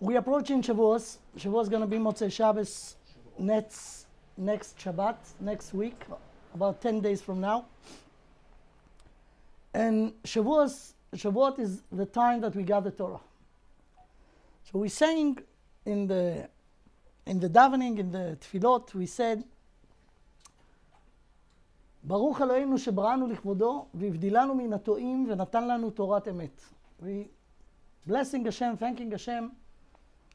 We're approaching Shavuos. Shavuos is going to be Motzei Shabbos next Shabbat, next week, about 10 days from now. And Shavuot is the time that we got the Torah. So we sang in the davening, in the tefillot, we said, ברוך אלוהינו שבראנו לכבודו והבדילנו מן הטועים ונתן לנו תורת אמת. We blessing Hashem, thanking Hashem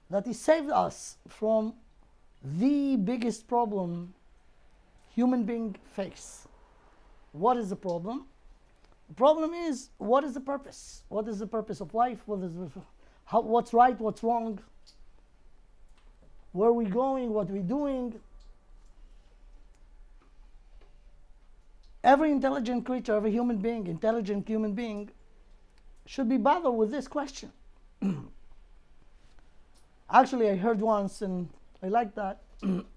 that He saved us from the biggest problem human beings face. What is the problem? The problem is, what is the purpose? What is the purpose of life? What's right, what's wrong? Where are we going? What are we doing? Every intelligent creature, every human being, intelligent human being, should be bothered with this question. Actually, I heard once, and I like that,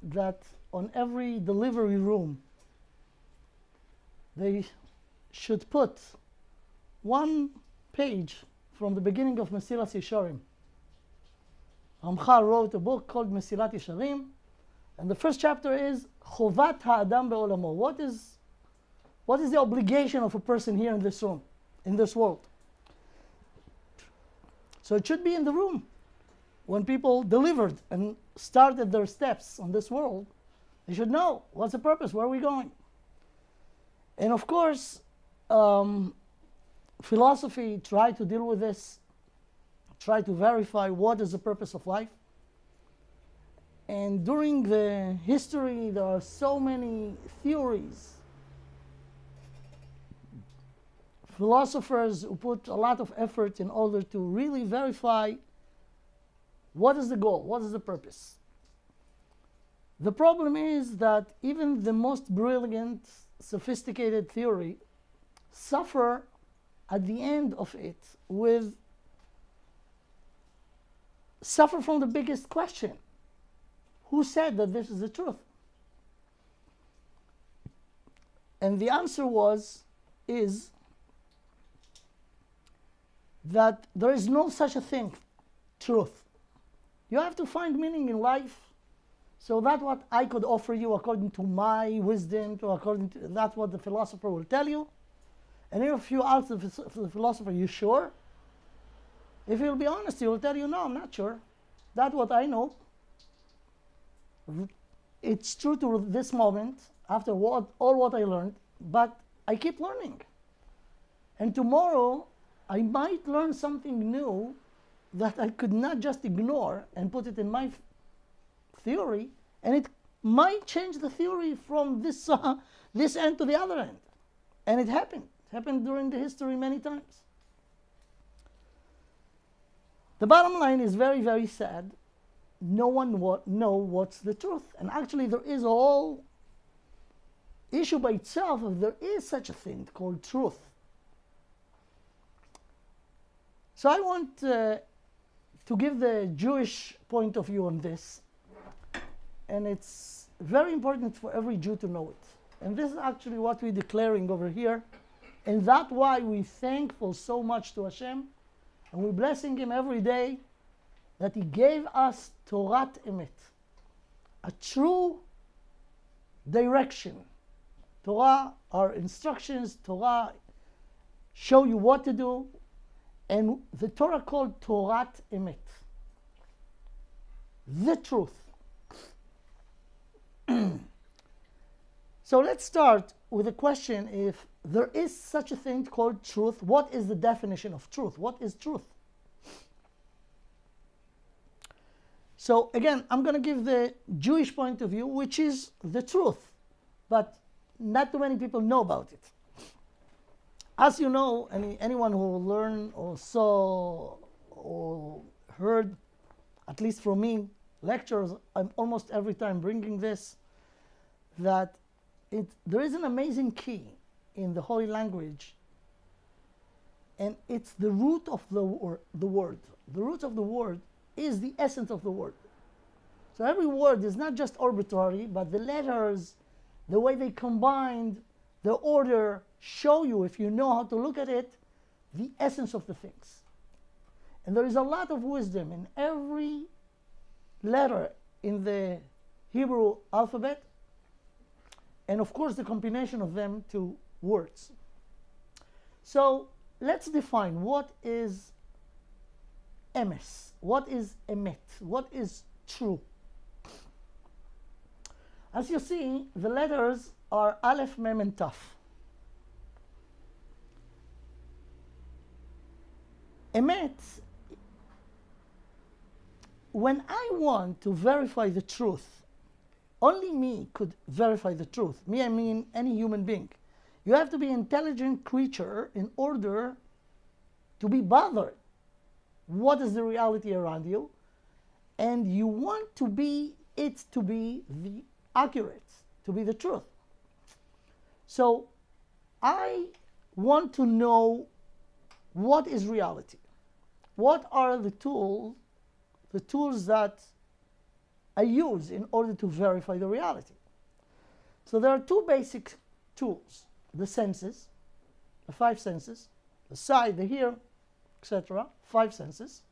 that on every delivery room, they should put one page from the beginning of Mesilat Yesharim. Ramchal wrote a book called Mesilat Yesharim, and the first chapter is Chovat Ha'adam Be'olamo. What is the obligation of a person here in this room, in this world? So it should be in the room. When people delivered and started their steps on this world, they should know what's the purpose, where are we going? And of course, philosophy tried to deal with this, try to verify what is the purpose of life. And during the history, there are so many theories. Philosophers who put a lot of effort in order to really verify what is the goal, what is the purpose. The problem is that even the most brilliant, sophisticated theory suffer at the end of it suffer from the biggest question. Who said that this is the truth? And the answer is that there is no such a thing, truth. You have to find meaning in life. So that's what I could offer you according to my wisdom, that's what the philosopher will tell you. And if you ask the philosopher, you sure? If he'll be honest, he will tell you, no, I'm not sure. That's what I know. It's true to this moment, after all what I learned, but I keep learning. And tomorrow, I might learn something new that I could not just ignore and put it in my theory, and it might change the theory from this end to the other end. And it happened. It happened during the history many times. The bottom line is very, very sad. No one knows what's the truth. And actually there is a whole issue by itself if there is such a thing called truth. So I want to give the Jewish point of view on this. And it's very important for every Jew to know it. And this is actually what we're declaring over here. And that's why we're thankful so much to Hashem. And we're blessing Him every day that He gave us Torat Emet, a true direction. Torah are instructions. Torah show you what to do. And the Torah called Torat Emet, the truth. So let's start with a question. If there is such a thing called truth, what is the definition of truth? What is truth? So again, I'm going to give the Jewish point of view, which is the truth, but not too many people know about it. As you know, anyone who learned or saw or heard, at least from me, lectures, I'm almost every time bringing this, that there is an amazing key in the Holy Language, and it's the root of the word. The root of the word is the essence of the word. So every word is not just arbitrary, but the letters, the way they combined, the order, show you, if you know how to look at it, the essence of the things. And there is a lot of wisdom in every letter in the Hebrew alphabet, and of course the combination of them to words. So let's define what is emes, what is emet, what is true. As you see, the letters are Aleph, Mem, and Taf. Emet, when I want to verify the truth, only me could verify the truth. Me, I mean any human being. You have to be an intelligent creature in order to be bothered. What is the reality around you? And you want to be it to be the accurate, to be the truth. So I want to know what is reality. What are the tools that I use in order to verify the reality? So there are two basic tools: the senses, the five senses, the sight, the hear, etc. 5 senses.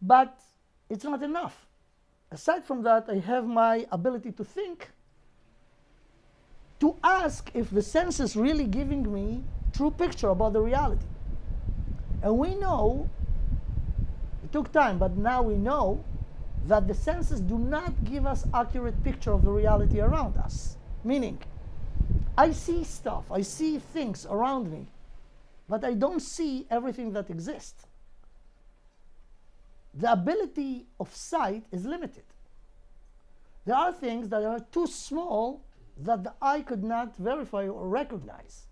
But it's not enough. Aside from that, I have my ability to think, to ask if the senses really giving me true picture about the reality. And we know, it took time, but now we know that the senses do not give us accurate picture of the reality around us. Meaning, I see stuff, I see things around me, but I don't see everything that exists. The ability of sight is limited. There are things that are too small that the eye could not verify or recognize.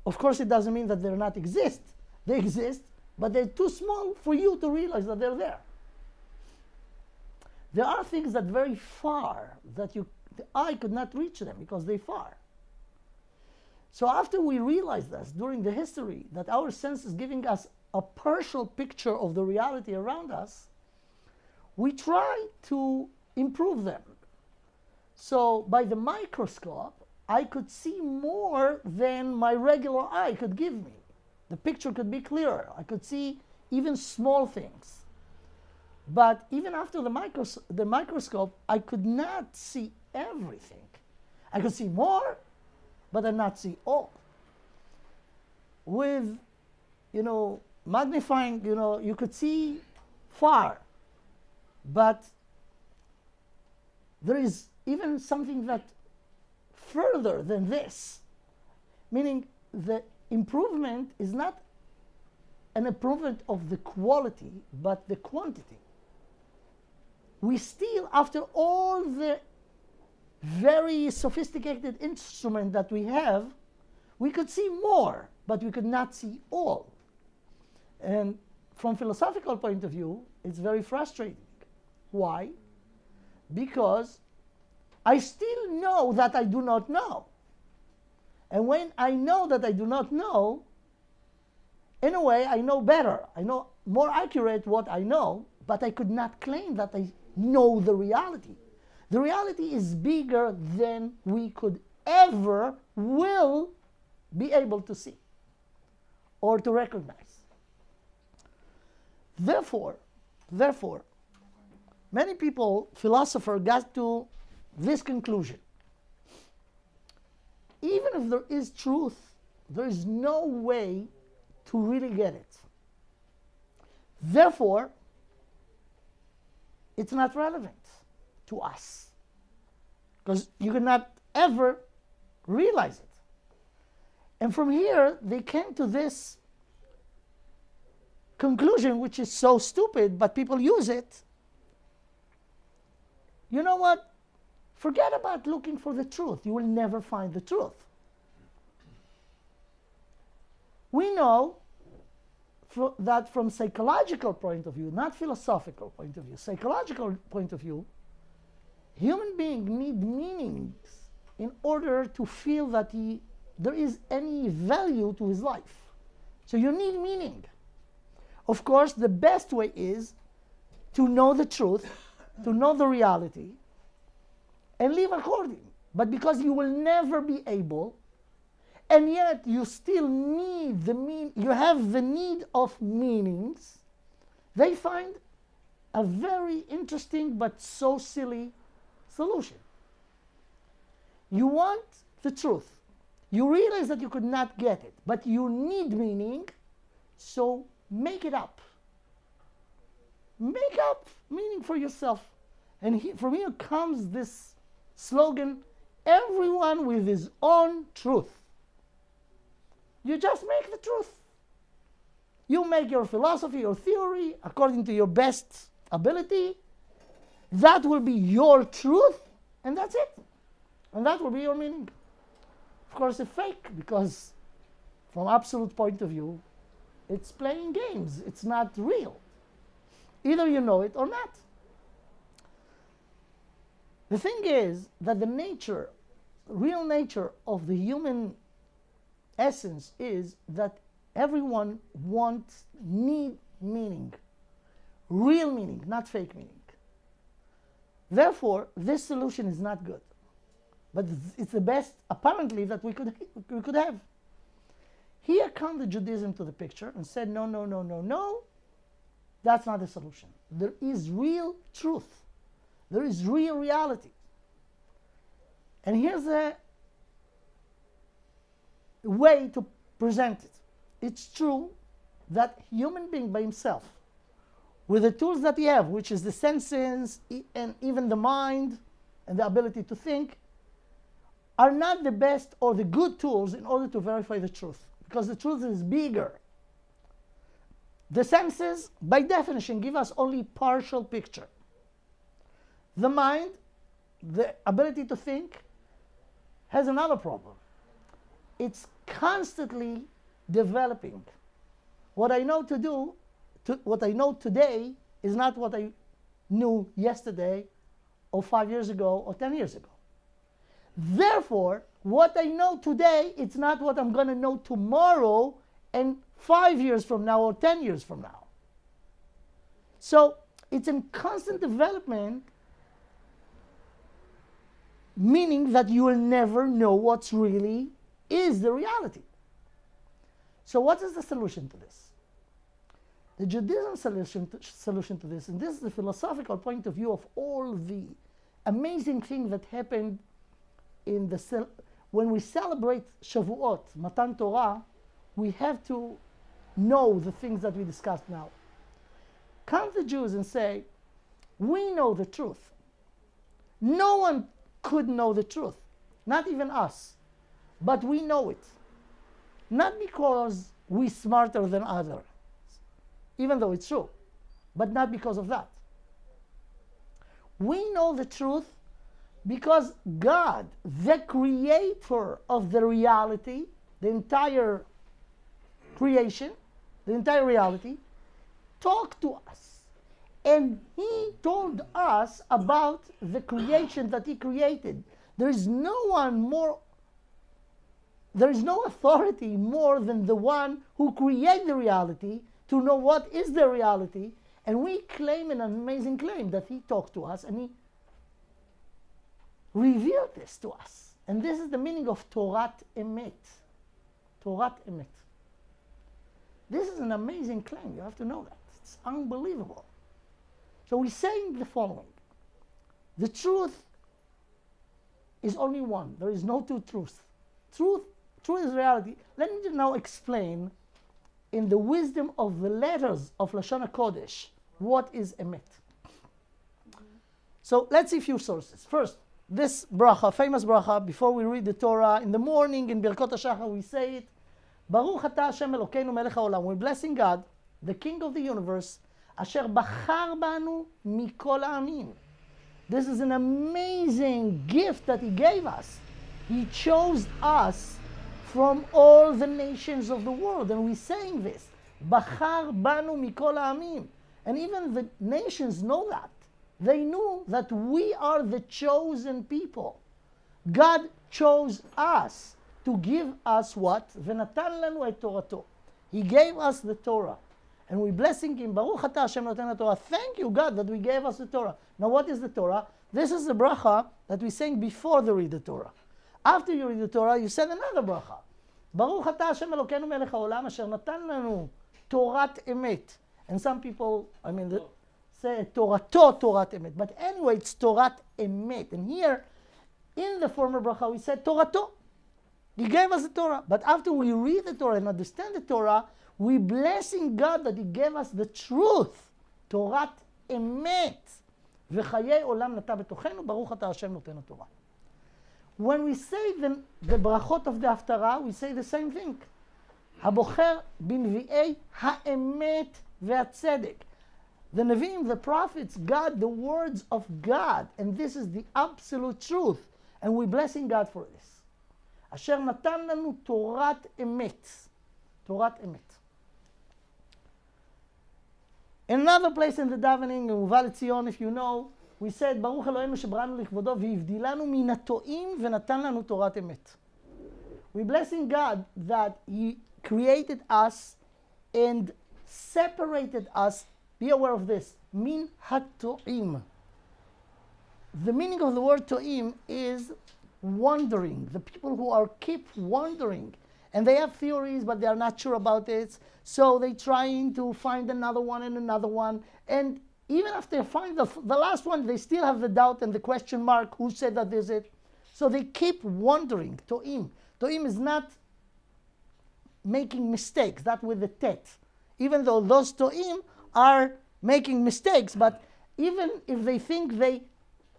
Of course, it doesn't mean that they not exist. They exist, but they're too small for you to realize that they're there. There are things that very far, that the eye could not reach them because they're far. So after we realized this during the history, that our sense is giving us a partial picture of the reality around us, we try to improve them. So by the microscope, I could see more than my regular eye could give me. The picture could be clearer. I could see even small things. But even after the microscope, I could not see everything. I could see more, but I not see all. With, magnifying, you could see far, but there is even something that further than this, meaning the improvement is not an improvement of the quality, but the quantity. We still, after all the very sophisticated instrument that we have, we could see more, but we could not see all. And from philosophical point of view, it's very frustrating. Why? Because I still know that I do not know. And when I know that I do not know, in a way I know better. I know more accurate what I know, but I could not claim that I know the reality. The reality is bigger than we could ever will be able to see or to recognize. Therefore, many people, philosophers, got to this conclusion. Even if there is truth, there is no way to really get it. Therefore, it's not relevant to us, because you cannot ever realize it. And from here, they came to this conclusion, which is so stupid, but people use it. You know what? Forget about looking for the truth. You will never find the truth. We know that from psychological point of view, not philosophical point of view, psychological point of view, human beings need meanings in order to feel that there is any value to his life. So you need meaning. Of course, the best way is to know the truth, to know the reality, and live according. But because you will never be able, and yet you still need you have the need of meanings, they find a very interesting but so silly solution. You want the truth. You realize that you could not get it, but you need meaning, so make it up. Make up meaning for yourself. And from here comes this slogan, everyone with his own truth. You just make the truth. You make your philosophy or theory according to your best ability. That will be your truth, and that's it. And that will be your meaning. Of course, it's fake, because from absolute point of view, it's playing games. It's not real. Either you know it or not. The thing is that the real nature of the human essence is that everyone needs meaning. Real meaning, not fake meaning. Therefore, this solution is not good. But it's the best, apparently, that we could have. Here comes the Judaism to the picture and said, no, no, no, no, no. That's not the solution. There is real truth. There is real reality. And here's a way to present it. It's true that human being by himself, with the tools that he have, which is the senses and even the mind and the ability to think, are not the best or the good tools in order to verify the truth, because the truth is bigger. The senses, by definition, give us only partial picture. The mind, the ability to think, has another problem. It's constantly developing. What I know what I know today is not what I knew yesterday or 5 years ago or 10 years ago. Therefore, what I know today, it's not what I'm going to know tomorrow and 5 years from now or 10 years from now. So it's in constant development, meaning that you will never know what's really is the reality. So what is the solution to this? The Judaism solution to this, and this is the philosophical point of view of all the amazing things that happened when we celebrate Shavuot, Matan Torah, we have to know the things that we discussed now. Come the Jews and say, we know the truth. No one could know the truth, not even us, but we know it. Not because we're smarter than others, even though it's true, but not because of that. We know the truth because God, the creator of the reality, the entire creation, the entire reality, talked to us. And he told us about the creation that he created. There is no authority more than the one who created the reality to know what is the reality. And we claim an amazing claim that he talked to us and he revealed this to us. And this is the meaning of Torah Emet. Torah Emet. This is an amazing claim. You have to know that. It's unbelievable. So we're saying the following. The truth is only one. There is no two truths. Truth is reality. Let me now explain in the wisdom of the letters of Lashon HaKodesh what is Emet. So let's see a few sources. First, this bracha, famous bracha, before we read the Torah, in the morning in Birkot HaShachar we say it, Baruch Ata Hashem Elokeinu Melech HaOlam. We're blessing God, the King of the universe, Asher Bachar Banu Mikol Ha'amim. This is an amazing gift that He gave us. He chose us from all the nations of the world, and we're saying this, Bachar Banu Mikol Ha'amim. And even the nations know that. They knew that we are the chosen people. God chose us to give us what? V'natan lanu et Torato. He gave us the Torah. And we're blessing Him. Baruch Ata Hashem noten Torah. Thank you, God, that we gave us the Torah. Now what is the Torah? This is the bracha that we sang before the read the Torah. After you read the Torah, you said another bracha. ברוך אתה השם אלוקינו מלך העולם אשר נתן לנו תורת אמת. And some people, say תורתו תורת אמת. But anyway, it's תורת אמת. And here, in the former bracha, we said תורתו. He gave us the Torah. But after we read the Torah and understand the Torah, we blessing God that He gave us the truth. תורת אמת. וחיי עולם נטע בתוכנו, ברוך אתה השם נותן התורה. When we say the brachot of the haftarah, we say the same thing. הבוחר בנביאי האמת והצדק. The Nevi'im, the prophets, God, the words of God. And this is the absolute truth. And we're blessing God for this. אשר נתן לנו תורת אמת. תורת אמת. In another place in the davening, in ובא לציון, if you know, we said, ברוך אלוהינו שבראנו לכבודו והבדילנו מן הטועים ונתן לנו תורת אמת. We're blessing God that He created us and separated us. Be aware of this. Min hato'im. The meaning of the word to'im is wandering. The people who are keep wandering. And they have theories, but they are not sure about it. So they're trying to find another one and another one. And even after they find the last one, they still have the doubt and the question mark, who said that is it? So they keep wandering. To'im. To'im is not making mistakes, that with the tet. Even though those to'im are making mistakes, but even if they think they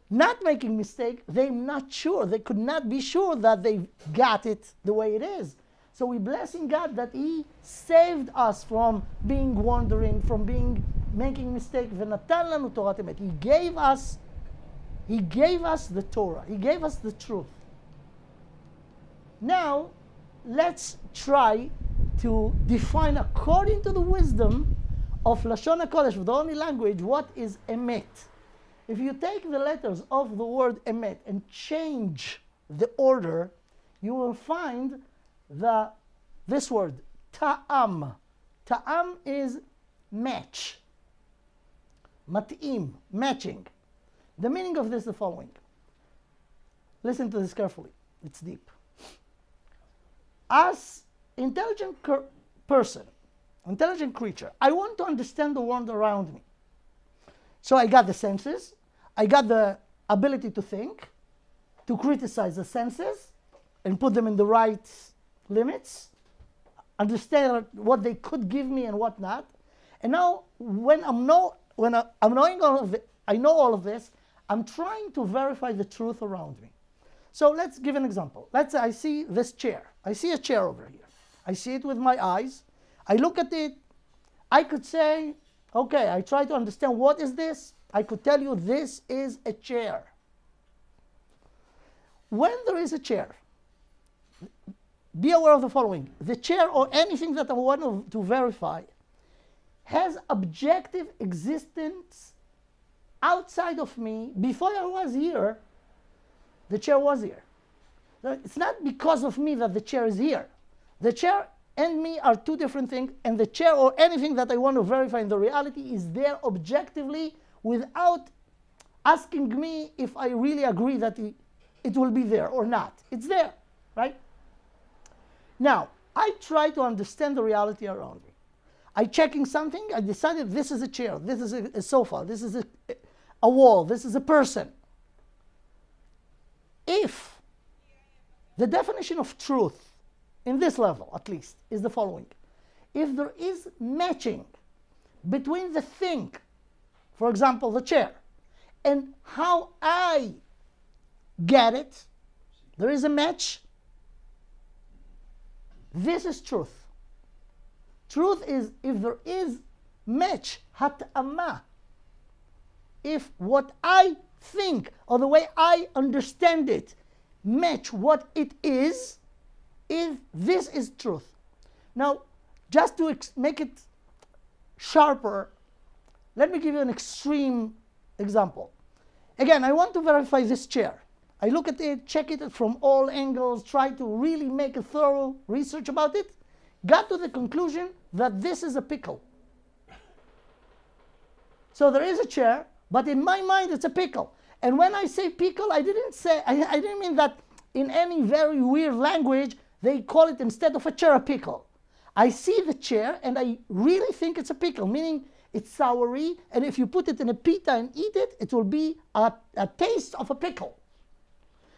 not making mistake, they're not sure. They could not be sure that they got it the way it is. So we're blessing God that He saved us from being wandering, from being making mistakes. ונתן לנו תורת אמת. He gave us the Torah. He gave us the truth. Now, let's try to define according to the wisdom of Lashon HaKodesh, the only language, what is emet. If you take the letters of the word emet and change the order, you will find this word, ta'am. Ta'am is match. Mat'im, matching. The meaning of this is the following. Listen to this carefully. It's deep. As intelligent person, intelligent creature, I want to understand the world around me. So I got the senses, I got the ability to think, to criticize the senses, and put them in the right limits, understand what they could give me and what not. And now, when I'm knowing all of it, I know all of this, I'm trying to verify the truth around me. So let's give an example. Let's say I see this chair. I see a chair over here. I see it with my eyes. I look at it. I could say, okay, I try to understand what is this. I could tell you this is a chair. When there is a chair, be aware of the following. The chair or anything that I want to verify has objective existence outside of me. Before I was here, the chair was here. It's not because of me that the chair is here. The chair and me are two different things, and the chair or anything that I want to verify in the reality is there objectively without asking me if I really agree that it will be there or not. It's there, right? Now, I try to understand the reality around me. I'm checking something, I decided this is a chair, this is a sofa, this is a wall, this is a person. If the definition of truth, in this level at least, is the following. If there is matching between the thing, for example, the chair, and how I get it, there is a match, this is truth. Truth is if there is match, hat'ama. If what I think or the way I understand it match what it is, if this is truth. Now, just to make it sharper, let me give you an extreme example. Again, I want to verify this chair. I look at it, check it from all angles, try to really make a thorough research about it, got to the conclusion that this is a pickle. So there is a chair, but in my mind it's a pickle. And when I say pickle, I didn't mean that in any very weird language, they call it, instead of a chair, a pickle. I see the chair and I really think it's a pickle, meaning it's soury, and if you put it in a pita and eat it, it will be a taste of a pickle.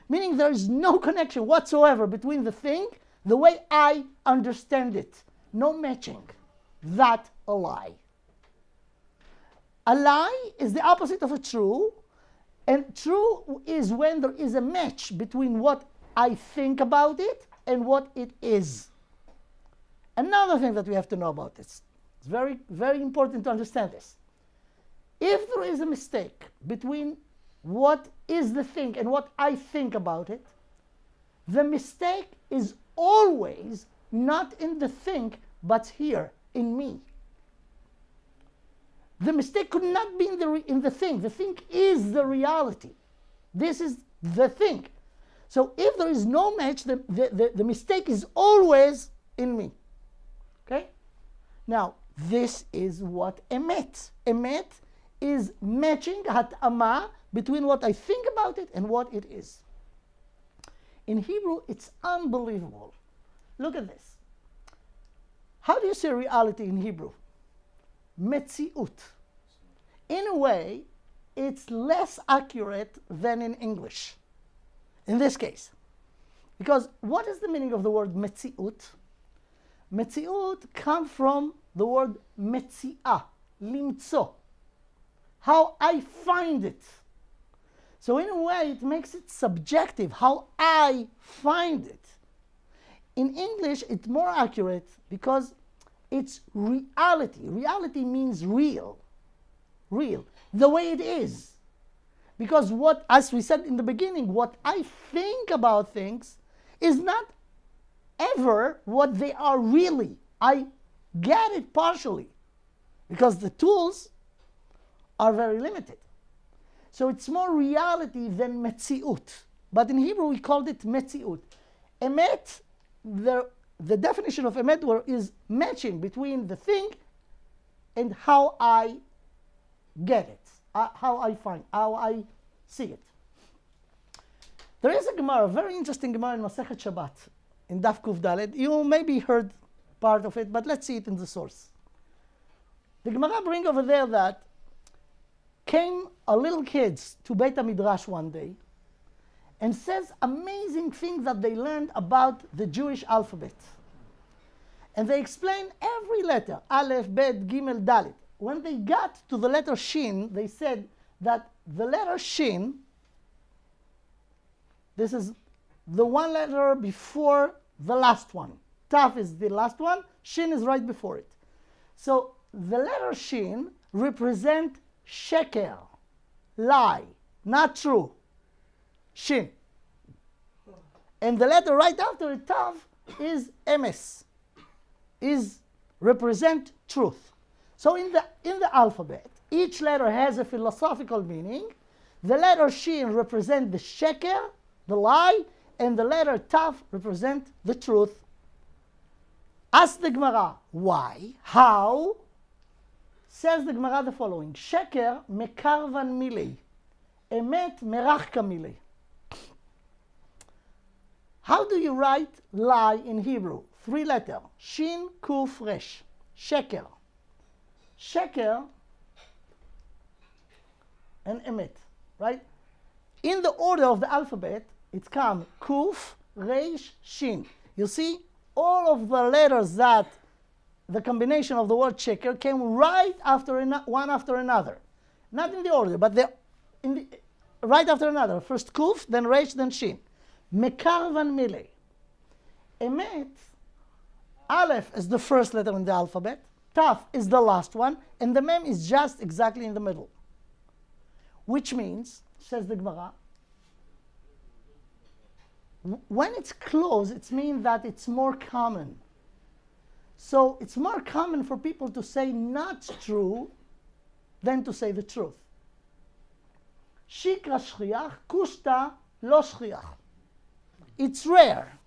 Meaning there is no connection whatsoever between the thing, the way I understand it. No matching. That's a lie. A lie is the opposite of a true, and true is when there is a match between what I think about it and what it is. Another thing that we have to know about this, it's very, very important to understand this. If there is a mistake between what is the thing and what I think about it, the mistake is always not in the thing, but here, in me. The mistake could not be in the thing. The thing is the reality. This is the thing. So if there is no match, the mistake is always in me. Okay? Now, this is what emet. Emet is matching, hat'ama, between what I think about it and what it is. In Hebrew, it's unbelievable. Look at this. How do you say reality in Hebrew? Metziut. In a way, it's less accurate than in English, in this case. Because what is the meaning of the word metziut? Metziut comes from the word metziah, limtzo. How I find it. So in a way, it makes it subjective, how I find it. In English, it's more accurate because it's reality. Reality means real. Real. The way it is. Because what, as we said in the beginning, what I think about things is not ever what they are really. I get it partially. Because the tools are very limited. So it's more reality than metziut. But in Hebrew, we called it metziut. Emet, the definition of emet is matching between the thing and how I get it, how I find, how I see it. There is a Gemara, a very interesting Gemara in Masechet Shabbat, in Daf Kuf Dalet. You maybe heard part of it, but let's see it in the source. The Gemara brings over there that came a little kids to Beit HaMidrash one day and says amazing things that they learned about the Jewish alphabet. And they explain every letter, Aleph, Bet, Gimel, Dalet. When they got to the letter Shin, they said that the letter Shin, this is the one letter before the last one. Taf is the last one, Shin is right before it. So the letter Shin represents sheker, lie, not true. Shin. And the letter right after it, Tav, is emes, is represent truth. So in the alphabet, each letter has a philosophical meaning. The letter Shin represents the sheker, the lie, and the letter Tav represent the truth. Ask the Gemara, why? How? Says the Gemara the following: Sheker mekarvan milei, emet merachka milei. How do you write lie in Hebrew? 3 letters: Shin, Kuf, Resh. Sheker. Sheker and emet, right? In the order of the alphabet, it comes Kuf, Resh, Shin. You see, all of the letters that the combination of the word sheker came right after one after another. Not in the order, but right after another. First Kuf, then Resh, then Shin. Mekarvan milei. Emet, Aleph is the first letter in the alphabet, Taf is the last one, and the Mem is just exactly in the middle. Which means, says the Gemara, when it's close, it means that it's more common. So it's more common for people to say not true than to say the truth. Shikra shchiach, kushta lo shchiach. It's rare.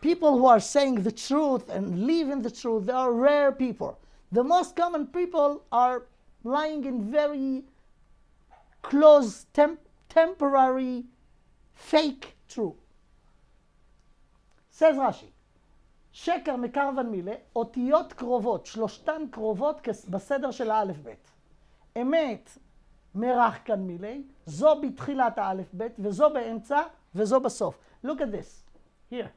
People who are saying the truth and live in the truth, they are rare people. The most common people are lying in very close, temporary, fake truth. says Rashi, שקר מקרבן מילה, אותיות קרובות, שלושתן קרובות בסדר של האלף בית. אמת מרחקן מילי, זו בתחילת האלף בית, וזו באמצע, וזו בסוף. Look at this, here.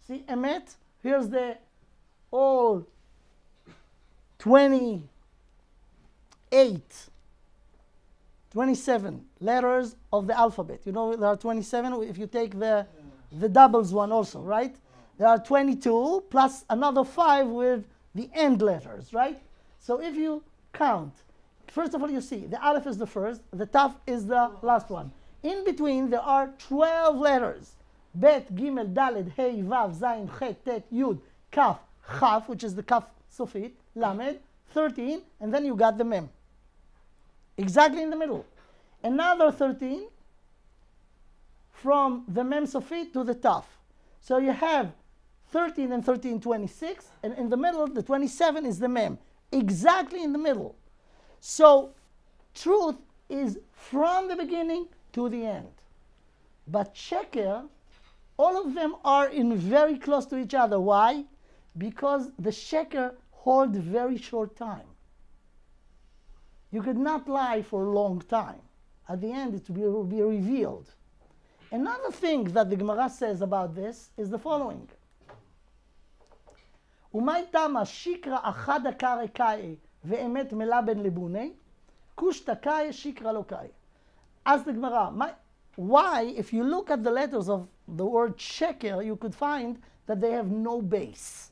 See, אמת, here's the all 27 letters of the alphabet. You know there are 27 if you take the doubles one also, right? There are 22 plus another 5 with the end letters, right? So if you count, first of all you see the aleph is the first, the taf is the last one. In between there are 12 letters. Bet, Gimel, Daled, Hey, Vav, Zayin, Chet, Tet, Yud, Kaf, Chaf, which is the Kaf Sofit, Lamed, 13, and then you got the Mem. Exactly in the middle. Another 13 from the Mem Sofit to the Taf. So you have 13 and 13, 26, and in the middle, the 27 is the Mem. Exactly in the middle. So truth is from the beginning to the end. But Sheker, all of them are in very close to each other. Why? Because the Sheker holds very short time. You could not lie for a long time. At the end, it will be revealed. Another thing that the Gemara says about this is the following. ומאי תמה שיקרא אחד הקרא קאי ואמת מלה בין לבוני, קושטא קאי שיקרא לא קאי. Ask the Gemara, why, if you look at the letters of the word sheker, you could find that they have no base.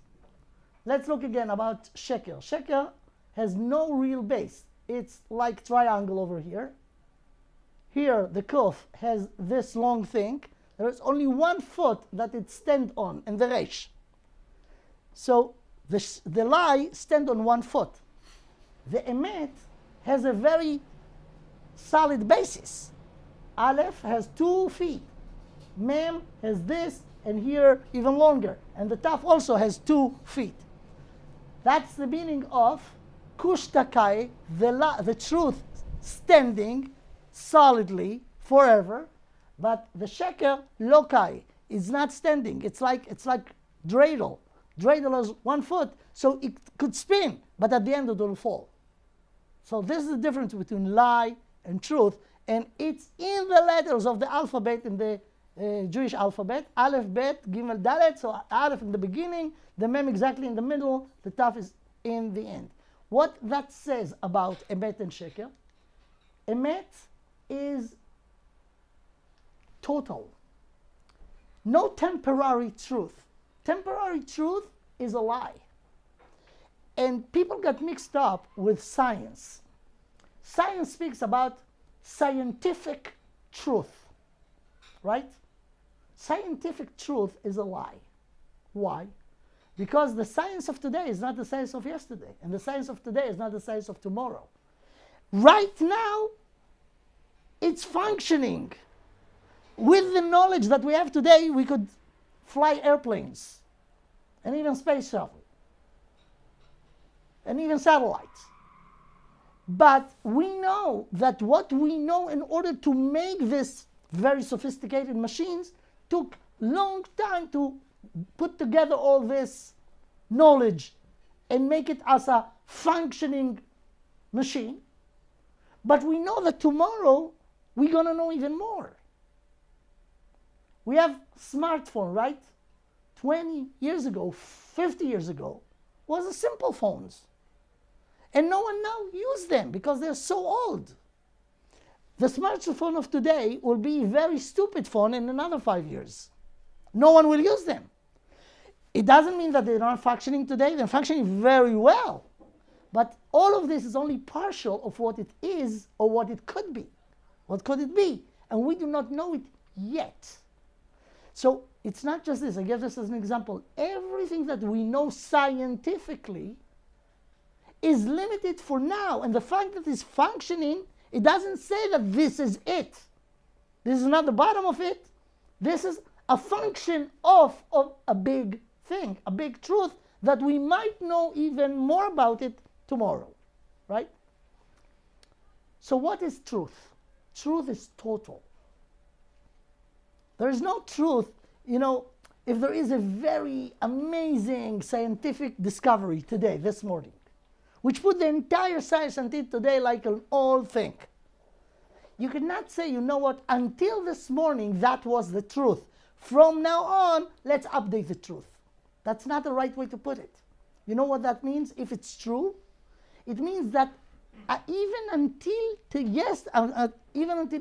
Let's look again about sheker. Sheker has no real base. It's like triangle over here. Here, the kuf has this long thing. There is only one foot that it stands on, and the resh. So the lie stands on one foot. The emet has a very solid basis. Aleph has 2 feet. Mem has this, and here even longer. And the taf also has 2 feet. That's the meaning of kushtakai, the truth standing solidly forever, but the sheker lokai is not standing. It's like dreidel. Dreidel has 1 foot, so it could spin, but at the end it will fall. So this is the difference between lie and truth, and it's in the letters of the alphabet, in the Jewish alphabet. Aleph, Bet, Gimel, Dalet. So Aleph in the beginning, the Mem exactly in the middle, the Taf is in the end. What that says about Emet and Sheker? Emet is total. No temporary truth. Temporary truth is a lie. And people get mixed up with science. Science speaks about scientific truth, right? Scientific truth is a lie. Why? Because the science of today is not the science of yesterday, and the science of today is not the science of tomorrow. Right now, it's functioning. With the knowledge that we have today, we could fly airplanes, and even space shuttle, and even satellites. But we know that what we know in order to make this very sophisticated machines took long time to put together all this knowledge and make it as a functioning machine. But we know that tomorrow we're going to know even more. We have smartphone, right? 20 years ago, 50 years ago, was a simple phones. And no one now uses them because they're so old. The smartphone of today will be a very stupid phone in another 5 years. No one will use them. It doesn't mean that they're not functioning today. They're functioning very well. But all of this is only partial of what it is or what it could be. What could it be? And we do not know it yet. So it's not just this. I give this as an example. Everything that we know scientifically is limited for now. And the fact that it's functioning, it doesn't say that this is it. This is not the bottom of it. This is a function of a big thing, a big truth that we might know even more about it tomorrow, right? So what is truth? Truth is total. There is no truth. You know, if there is a very amazing scientific discovery today, this morning, which put the entire science until today like an old thing, you cannot say, you know what, until this morning that was the truth. From now on, let's update the truth. That's not the right way to put it. You know what that means? If it's true, it means that even until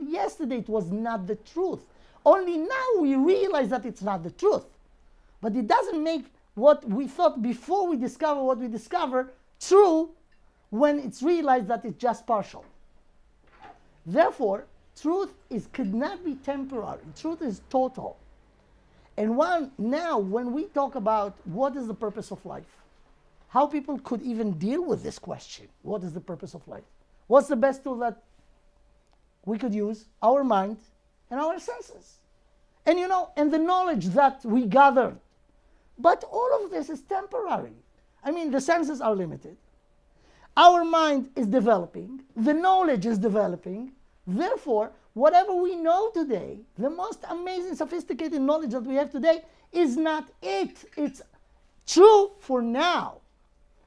yesterday it was not the truth. Only now we realize that it's not the truth. But it doesn't make what we thought before we discover what we discover true when it's realized that it's just partial. Therefore, truth could not be temporary. Truth is total. And now when we talk about what is the purpose of life, how people could even deal with this question, what is the purpose of life? What's the best tool that we could use? Our mind and our senses. And and the knowledge that we gathered. But all of this is temporary. I mean, the senses are limited. Our mind is developing. The knowledge is developing. Therefore, whatever we know today, the most amazing, sophisticated knowledge that we have today is not it. It's true for now.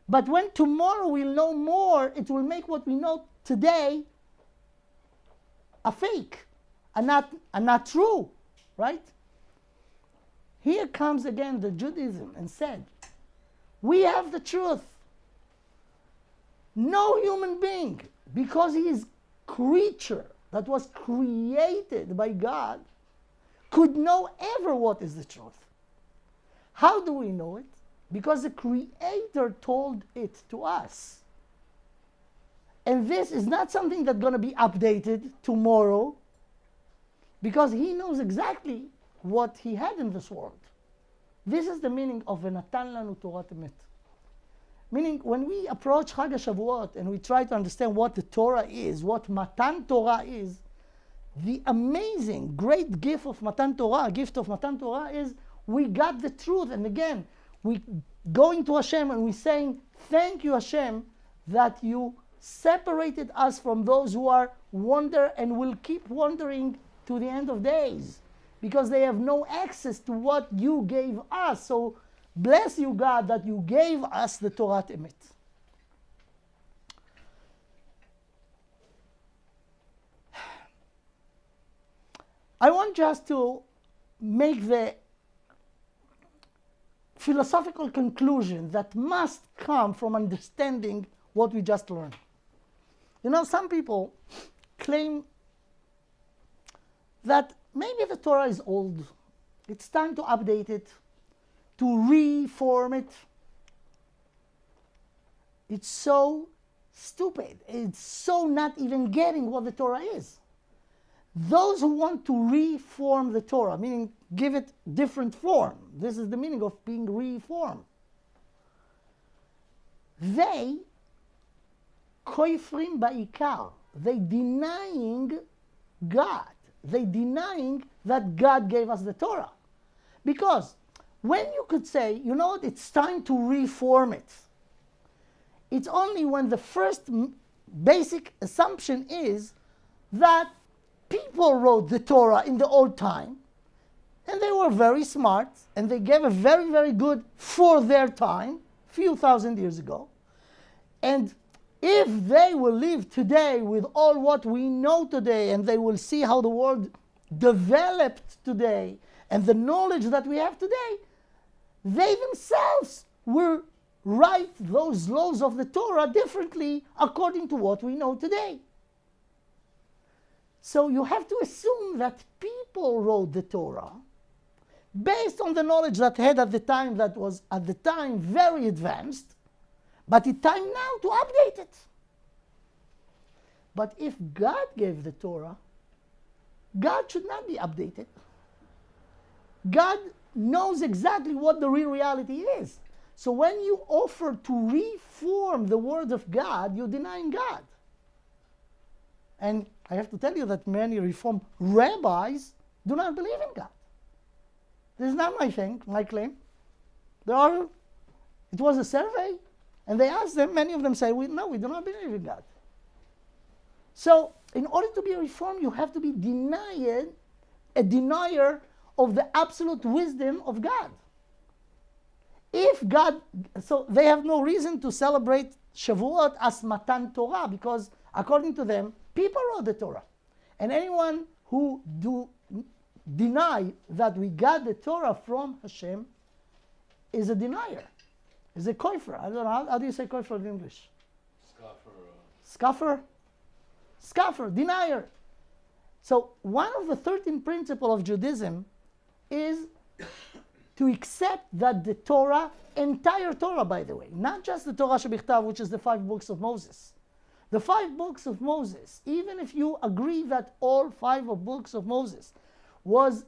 But when tomorrow we'll know more, it will make what we know today a fake, and not true, right? Here comes again the Judaism and said, we have the truth. No human being, because he is creature that was created by God, could know ever what is the truth. How do we know it? Because the Creator told it to us. And this is not something that's going to be updated tomorrow, because He knows exactly what He had in this world. This is the meaning of V'natan lanu Torah emet. Meaning, when we approach Chag HaShavuot and we try to understand what the Torah is, what Matan Torah is, the amazing, great gift of Matan Torah is we got the truth. And again, we going to Hashem and we saying, thank you Hashem that you separated us from those who are wander and will keep wandering to the end of days, because they have no access to what you gave us. So bless you, God, that you gave us the Torah emet. I want just to make the philosophical conclusion that must come from understanding what we just learned. Some people claim that maybe the Torah is old. It's time to update it, to reform it. It's so stupid. It's so not even getting what the Torah is. Those who want to reform the Torah, meaning give it different form, this is the meaning of being reformed. They koifrim ba'ikar. They denying God. They denying that God gave us the Torah. Because when you could say, you know what, it's time to reform it, it's only when the first basic assumption is that people wrote the Torah in the old time, and they were very smart, and they gave a very, very good for their time, few thousand years ago. And if they will live today with all what we know today, and they will see how the world developed today, and the knowledge that we have today, they themselves will write those laws of the Torah differently according to what we know today. So you have to assume that people wrote the Torah based on the knowledge that had at the time, that was at the time very advanced, but it's time now to update it. But if God gave the Torah, God should not be updated. God knows exactly what the real reality is. So when you offer to reform the word of God, you're denying God. And I have to tell you that many Reform rabbis do not believe in God. This is not my thing, my claim. It was a survey, and they asked them, many of them say, no, we do not believe in God. So in order to be reformed, you have to be a denier of the absolute wisdom of God. If God, so they have no reason to celebrate Shavuot as Matan Torah, because according to them, people wrote the Torah. And anyone who deny that we got the Torah from Hashem is a denier, is a koifer. I don't know, how do you say koifer in English? Scoffer? Scoffer, denier. So one of the 13 principles of Judaism is to accept that the Torah, entire Torah by the way, not just the Torah Shebichtav, which is the 5 books of Moses. The 5 books of Moses, even if you agree that all 5 of books of Moses was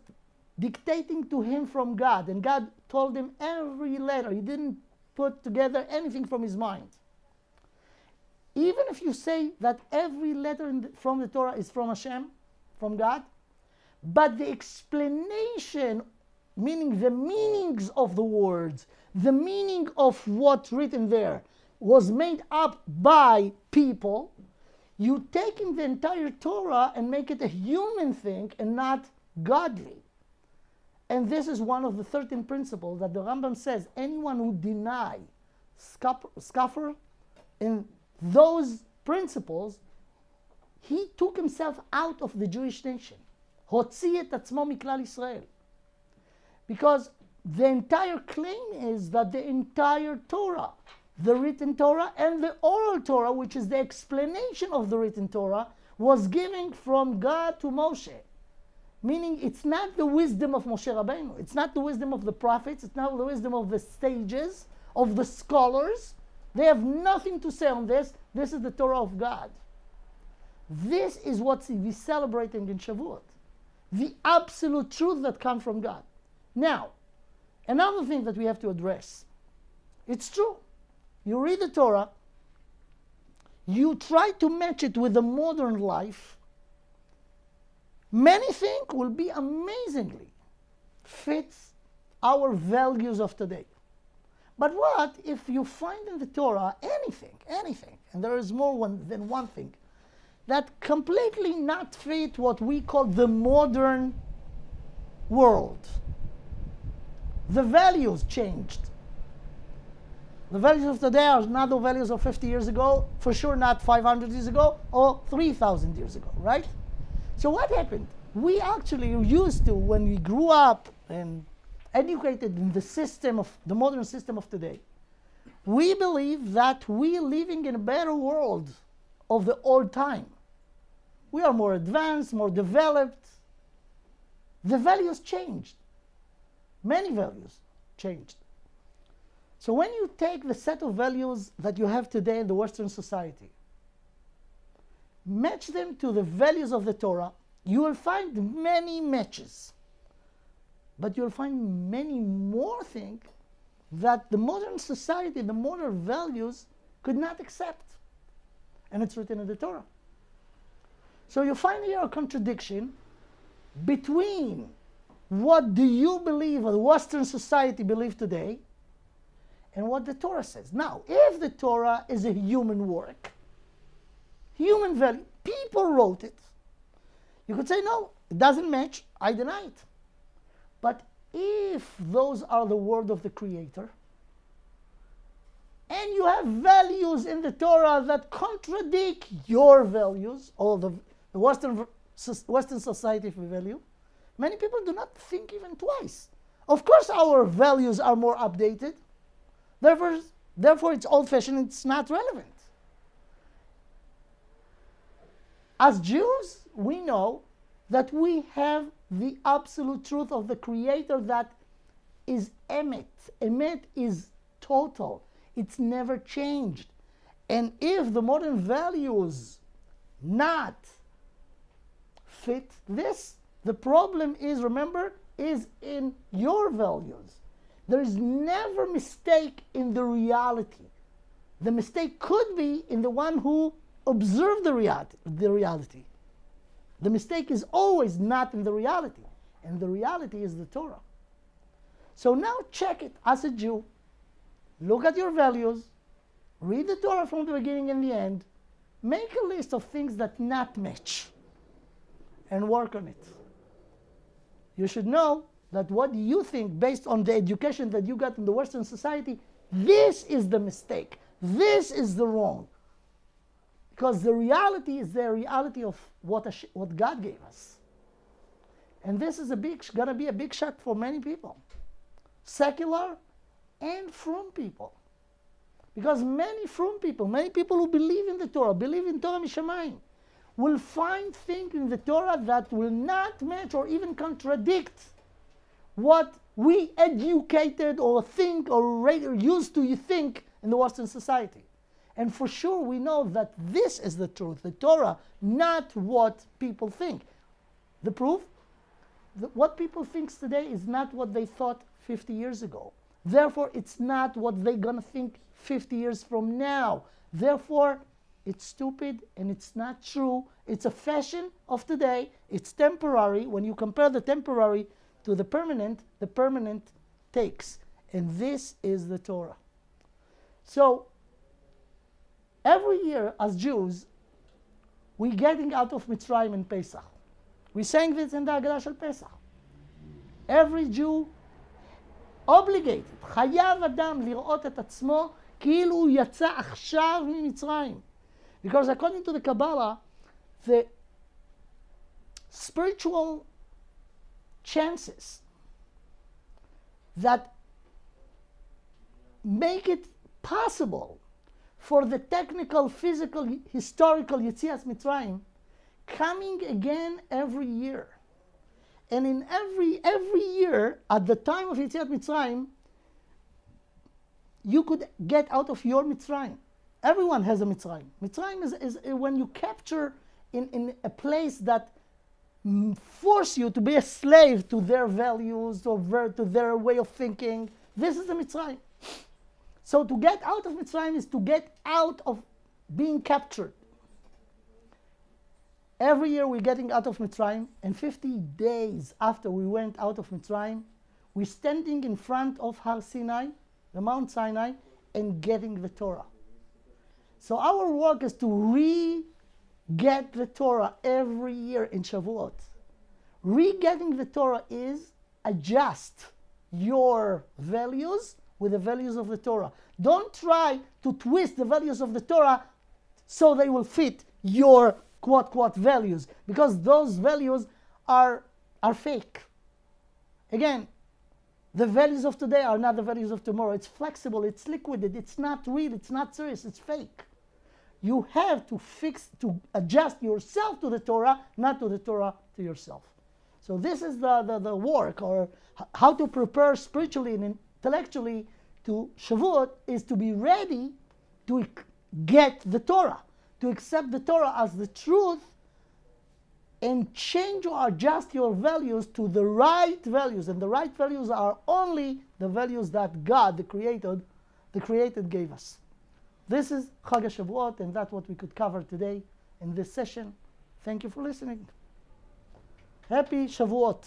dictating to him from God, and God told him every letter, he didn't put together anything from his mind. Even if you say that every letter from the Torah is from Hashem, from God, but the explanation, meaning the meanings of the words, the meaning of what's written there, was made up by people, you taking the entire Torah and make it a human thing and not godly. And this is one of the 13 principles that the Rambam says, anyone who deny, scoffer in those principles, he took himself out of the Jewish nation. Hotzi et atzmo miklal Yisrael. Because the entire claim is that the entire Torah, the written Torah and the oral Torah, which is the explanation of the written Torah, was given from God to Moshe. Meaning it's not the wisdom of Moshe Rabbeinu, it's not the wisdom of the prophets, it's not the wisdom of the sages, of the scholars. They have nothing to say on this. This is the Torah of God. This is what we're celebrating in Shavuot. The absolute truth that comes from God. Now, another thing that we have to address. It's true. You read the Torah, you try to match it with the modern life, many things will be amazingly fits our values of today. But what if you find in the Torah anything, and there is more than one thing, that completely not fit what we call the modern world? The values changed. The values of today are not the values of 50 years ago, for sure not 500 years ago, or 3,000 years ago, right? So what happened? We actually used to, when we grew up and educated in the system of the modern system of today, we believe that we are living in a better world of the old time. We are more advanced, more developed. The values changed. Many values changed. So when you take the set of values that you have today in the Western society, match them to the values of the Torah, you will find many matches. But you'll find many more things that the modern society, the modern values could not accept. And it's written in the Torah. So you find here a contradiction between what do you believe or the Western society believe today and what the Torah says. Now, if the Torah is a human work, human value, people wrote it, you could say, no, it doesn't match, I deny it. But if those are the word of the Creator, and you have values in the Torah that contradict your values, or the Western society value, many people do not think even twice. Of course our values are more updated, therefore it's old-fashioned, it's not relevant. As Jews, we know that we have the absolute truth of the Creator that is emet. Emet is total. It's never changed. And if the modern values not fit this, the problem is, remember, is in your values. There is never mistake in the reality. The mistake could be in the one who observed the reality. The mistake is always not in the reality. And the reality is the Torah. So now check it as a Jew. Look at your values. Read the Torah from the beginning and the end. Make a list of things that not match. And work on it. You should know that what you think based on the education that you got in the Western society, this is the mistake. This is the wrong. Because the reality is the reality of what God gave us. And this is going to be a big shock for many people. Secular and frum people. Because many frum people, many people who believe in the Torah, believe in Torah Mishamayim, will find things in the Torah that will not match or even contradict what we educated or think or used to think in the Western society. And for sure we know that this is the truth, the Torah, not what people think. The proof? What people think today is not what they thought 50 years ago. Therefore, it's not what they're going to think 50 years from now. Therefore, it's stupid and it's not true. It's a fashion of today. It's temporary. When you compare the temporary to the permanent takes. And this is the Torah. So, every year as Jews, we're getting out of Mitzrayim in Pesach. We sang this in the Haggadah Shel Pesach. Every Jew obligated, חייב אדם לראות את עצמו כאילו הוא יצא עכשיו ממצרים. Because according to the Kabbalah, the spiritual chances that make it possible for the technical, physical, historical Yetzias Mitzrayim coming again every year. And in every year, at the time of Yetziat Mitzrayim, you could get out of your Mitzrayim. Everyone has a Mitzrayim. Mitzrayim is when you capture in a place that force you to be a slave to their values or to their way of thinking. This is the Mitzrayim. So to get out of Mitzrayim is to get out of being captured. Every year we're getting out of Mitzrayim, and 50 days after we went out of Mitzrayim, we're standing in front of Har Sinai, the Mount Sinai, and getting the Torah. So our work is to re-get the Torah every year in Shavuot. Re-getting the Torah is adjust your values with the values of the Torah. Don't try to twist the values of the Torah so they will fit your quote values, because those values are fake. Again, the values of today are not the values of tomorrow. It's flexible, it's liquid, it's not real, it's not serious, it's fake. You have to adjust yourself to the Torah, not to the Torah to yourself. So this is the work, or how to prepare spiritually and intellectually to Shavuot, is to be ready to get the Torah, to accept the Torah as the truth, and change or adjust your values to the right values. And the right values are only the values that God, the Created, gave us. This is Chag HaShavuot, and that's what we could cover today in this session. Thank you for listening. Happy Shavuot.